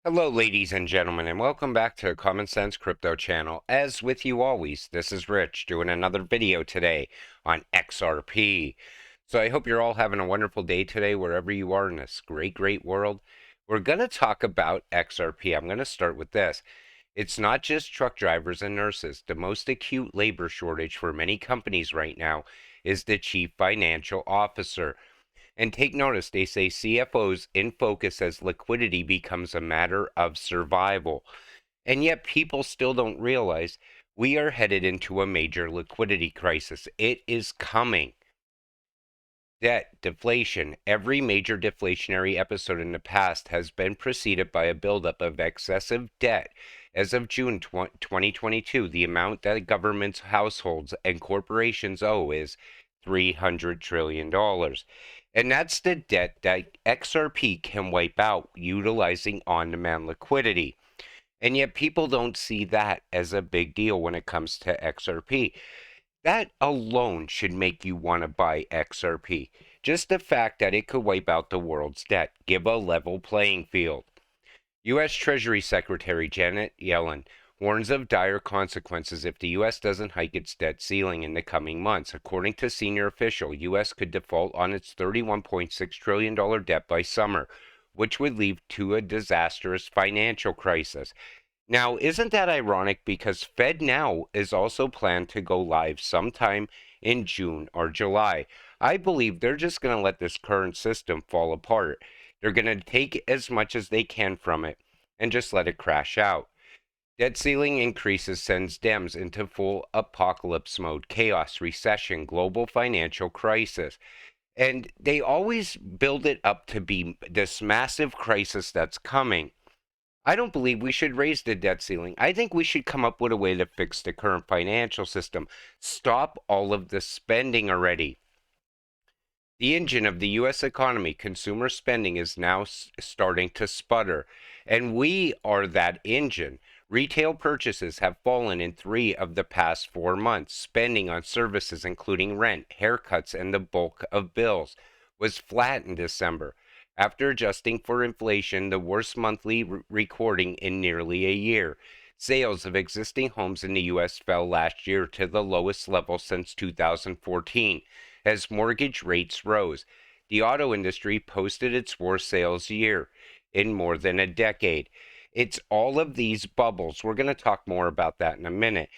Hello, ladies and gentlemen, and welcome back to Common Sense Crypto channel. As with you always, this is Rich doing another video today on XRP. So I hope you're all having a wonderful day today, wherever you are in this great world. We're going to talk about XRP. I'm going to start with this. It's not just truck drivers and nurses. The most acute labor shortage for many companies right now is the chief financial officer. And take notice, they say CFOs in focus as liquidity becomes a matter of survival. And yet people still don't realize we are headed into a major liquidity crisis. It is coming. Debt, deflation. Every major deflationary episode in the past has been preceded by a buildup of excessive debt. As of June 2022, the amount that governments, households, and corporations owe is $300 trillion. And that's the debt that XRP can wipe out utilizing on demand liquidity. And yet people don't see that as a big deal when it comes to XRP. That alone should make you want to buy XRP. Just the fact that it could wipe out the world's debt, give a level playing field. U.S. Treasury Secretary Janet Yellen warns of dire consequences if the U.S. doesn't hike its debt ceiling in the coming months. According to senior official, U.S. could default on its $31.6 trillion debt by summer, which would lead to a disastrous financial crisis. Now, isn't that ironic? Because FedNow is also planned to go live sometime in June or July. I believe they're just going to let this current system fall apart. They're going to take as much as they can from it and just let it crash out. Debt ceiling increases sends Dems into full apocalypse mode, chaos, recession, global financial crisis. And they always build it up to be this massive crisis that's coming. I don't believe we should raise the debt ceiling. I think we should come up with a way to fix the current financial system. Stop all of the spending already. The engine of the U.S. economy, consumer spending, is now starting to sputter, and we are that engine. Retail purchases have fallen in 3 of the past 4 months. Spending on services, including rent, haircuts, and the bulk of bills, was flat in December. After adjusting for inflation, the worst monthly recording in nearly a year. Sales of existing homes in the U.S. fell last year to the lowest level since 2014 as mortgage rates rose. The auto industry posted its worst sales year in more than a decade. It's all of these bubbles. We're going to talk more about that in a minute.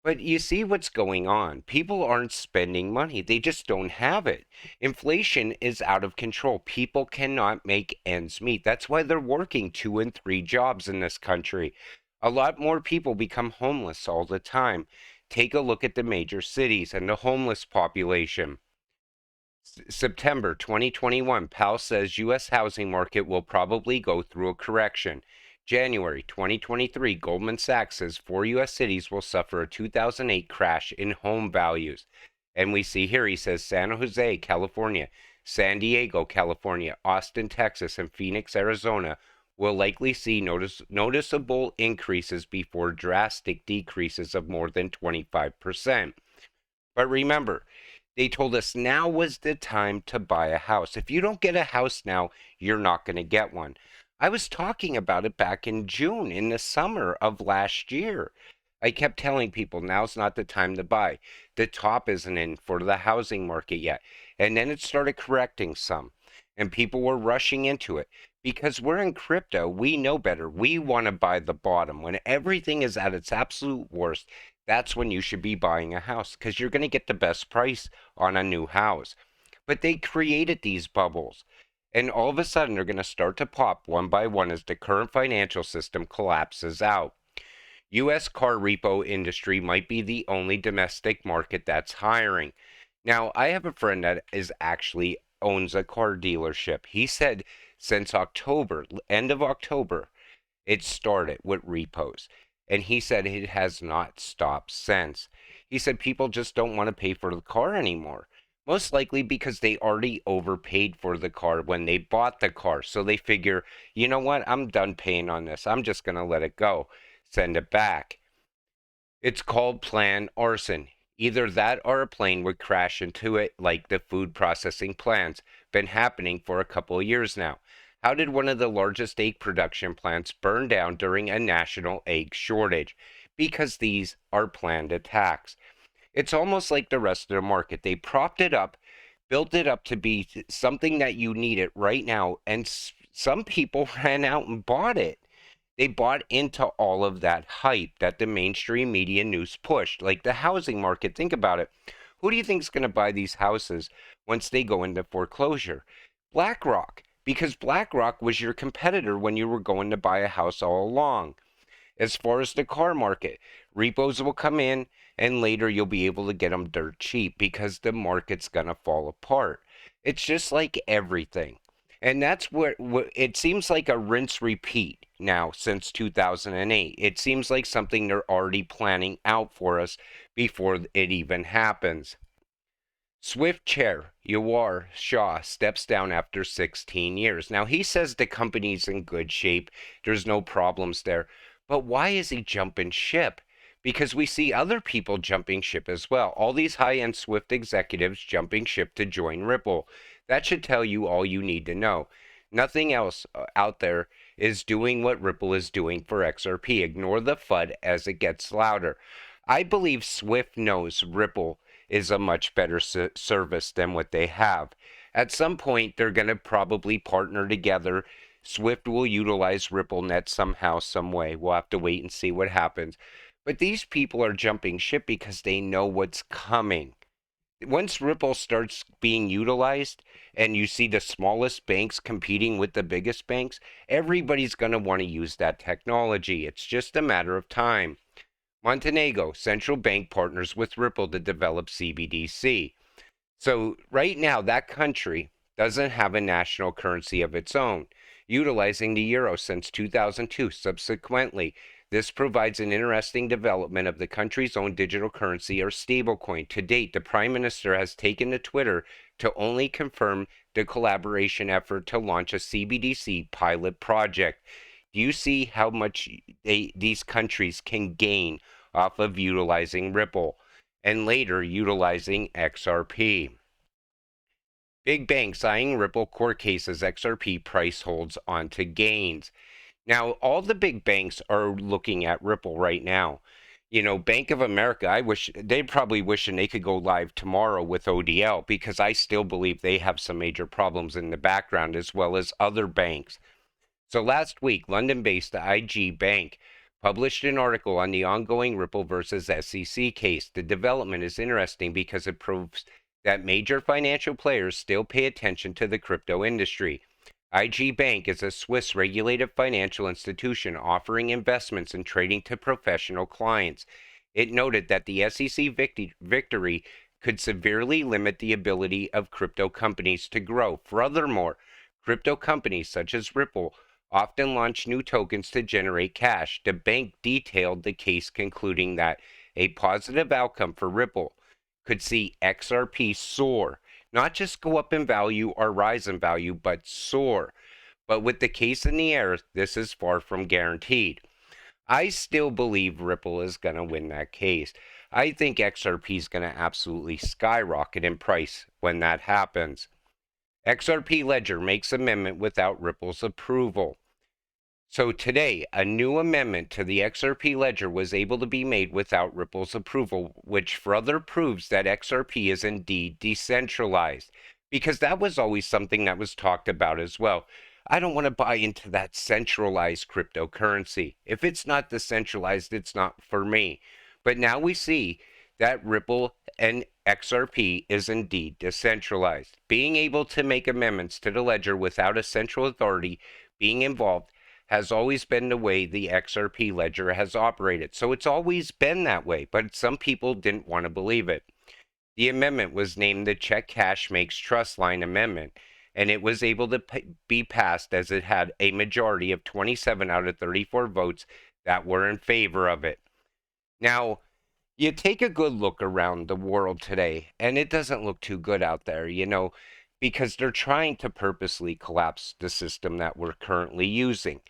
But you see what's going on. People aren't spending money. They just don't have it. Inflation is out of control. People cannot make ends meet. That's why they're working 2 and 3 jobs in this country. A lot more people become homeless all the time. Take a look at the major cities and the homeless population. September 2021, Powell says U.S. housing market will probably go through a correction. January 2023, Goldman Sachs says 4 U.S. cities will suffer a 2008 crash in home values. And we see here, he says San Jose, California, San Diego, California, Austin, Texas, and Phoenix, Arizona will likely see noticeable increases before drastic decreases of more than 25%. But remember, they told us now was the time to buy a house. If you don't get a house now, you're not going to get one. I was talking about it back in June, in the summer of last year. I kept telling people now's not the time to buy. The top isn't in for the housing market yet. And then it started correcting some, and people were rushing into it. Because we're in crypto, we know better. We want to buy the bottom. When everything is at its absolute worst, that's when you should be buying a house because you're going to get the best price on a new house. But they created these bubbles. And all of a sudden, they're going to start to pop one by one as the current financial system collapses out. U.S. car repo industry might be the only domestic market that's hiring. Now, I have a friend that is actually owns a car dealership. He said since October, end of October, it started with repos. And he said it has not stopped since. He said people just don't want to pay for the car anymore. Most likely because they already overpaid for the car when they bought the car. So they figure, you know what, I'm done paying on this. I'm just going to let it go, send it back. It's called planned arson. Either that or a plane would crash into it like the food processing plants. Been happening for a couple of years now. How did one of the largest egg production plants burn down during a national egg shortage? Because these are planned attacks. It's almost like the rest of the market. They propped it up, built it up to be something that you need it right now, and some people ran out and bought it. They bought into all of that hype that the mainstream media news pushed, like the housing market. Think about it. Who do you think is going to buy these houses once they go into foreclosure? BlackRock, because BlackRock was your competitor when you were going to buy a house all along. As far as the car market, repos will come in and later you'll be able to get them dirt cheap because the market's going to fall apart. It's just like everything. And that's what it seems like a rinse repeat now since 2008. It seems like something they're already planning out for us before it even happens. Swift chair Yawar Shah steps down after 16 years. Now, he says the company's in good shape, there's no problems there. But why is he jumping ship? Because we see other people jumping ship as well. All these high end Swift executives jumping ship to join Ripple. That should tell you all you need to know. Nothing else out there is doing what Ripple is doing for XRP. Ignore the FUD as it gets louder. I believe Swift knows Ripple is a much better service than what they have. At some point, they're going to probably partner together. Swift will utilize RippleNet somehow, some way. We'll have to wait and see what happens. But these people are jumping ship because they know what's coming. Once Ripple starts being utilized and you see the smallest banks competing with the biggest banks, everybody's going to want to use that technology. It's just a matter of time. Montenegro central bank partners with Ripple to develop CBDC. So right now, that country doesn't have a national currency of its own, utilizing the euro since 2002. Subsequently, this provides an interesting development of the country's own digital currency or stablecoin. To date, the Prime Minister has taken to Twitter to only confirm the collaboration effort to launch a CBDC pilot project. Do you see how much these countries can gain off of utilizing Ripple and later utilizing XRP? Big banks eyeing Ripple court cases XRP price holds onto gains. Now, all the big banks are looking at Ripple right now. You know, Bank of America, I wish they're probably wishing they could go live tomorrow with ODL because I still believe they have some major problems in the background as well as other banks. So last week, London-based IG Bank published an article on the ongoing Ripple versus SEC case. The development is interesting because it proves that major financial players still pay attention to the crypto industry. IG Bank is a Swiss regulated financial institution offering investments and trading to professional clients. It noted that the SEC victory could severely limit the ability of crypto companies to grow. Furthermore, crypto companies such as Ripple often launch new tokens to generate cash. The bank detailed the case, concluding that a positive outcome for Ripple could see XRP soar, not just go up in value or rise in value, but soar. But with the case in the air, this is far from guaranteed. I still believe Ripple is going to win that case. I think XRP is going to absolutely skyrocket in price when that happens. XRP Ledger makes amendment without Ripple's approval. So today, a new amendment to the XRP Ledger was able to be made without Ripple's approval, which further proves that XRP is indeed decentralized, because that was always something that was talked about as well. I don't want to buy into that centralized cryptocurrency. If it's not decentralized, it's not for me. But now we see that Ripple and XRP is indeed decentralized. Being able to make amendments to the ledger without a central authority being involved has always been the way the XRP ledger has operated. So it's always been that way, but some people didn't want to believe it. The amendment was named the Check Cash Makes Trust Line Amendment, and it was able to be passed as it had a majority of 27 out of 34 votes that were in favor of it. Now, you take a good look around the world today, and it doesn't look too good out there, because they're trying to purposely collapse the system that we're currently using.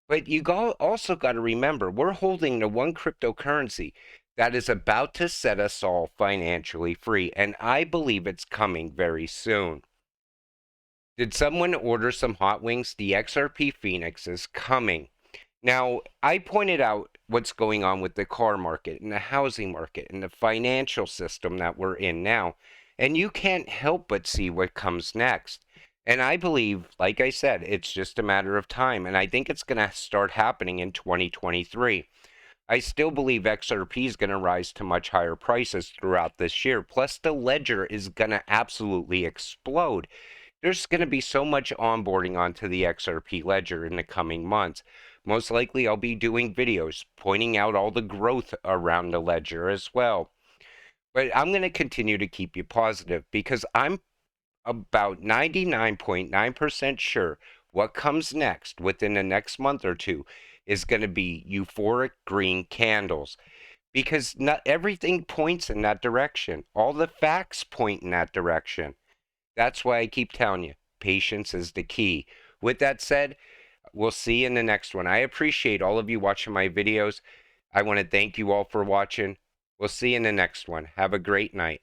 But you also got to remember, we're holding the one cryptocurrency that is about to set us all financially free, and I believe it's coming very soon. Did someone order some hot wings? The XRP Phoenix is coming. Now, I pointed out what's going on with the car market and the housing market and the financial system that we're in now, and you can't help but see what comes next. And I believe, like I said, it's just a matter of time, and I think it's going to start happening in 2023. I still believe XRP is going to rise to much higher prices throughout this year. Plus, the ledger is going to absolutely explode. There's going to be so much onboarding onto the XRP Ledger in the coming months. Most likely, I'll be doing videos pointing out all the growth around the ledger as well. But I'm going to continue to keep you positive because I'm about 99.9% sure what comes next within the next month or two is going to be euphoric green candles because not everything points in that direction. All the facts point in that direction. That's why I keep telling you, patience is the key. With that said, we'll see you in the next one. I appreciate all of you watching my videos. I want to thank you all for watching. We'll see you in the next one. Have a great night.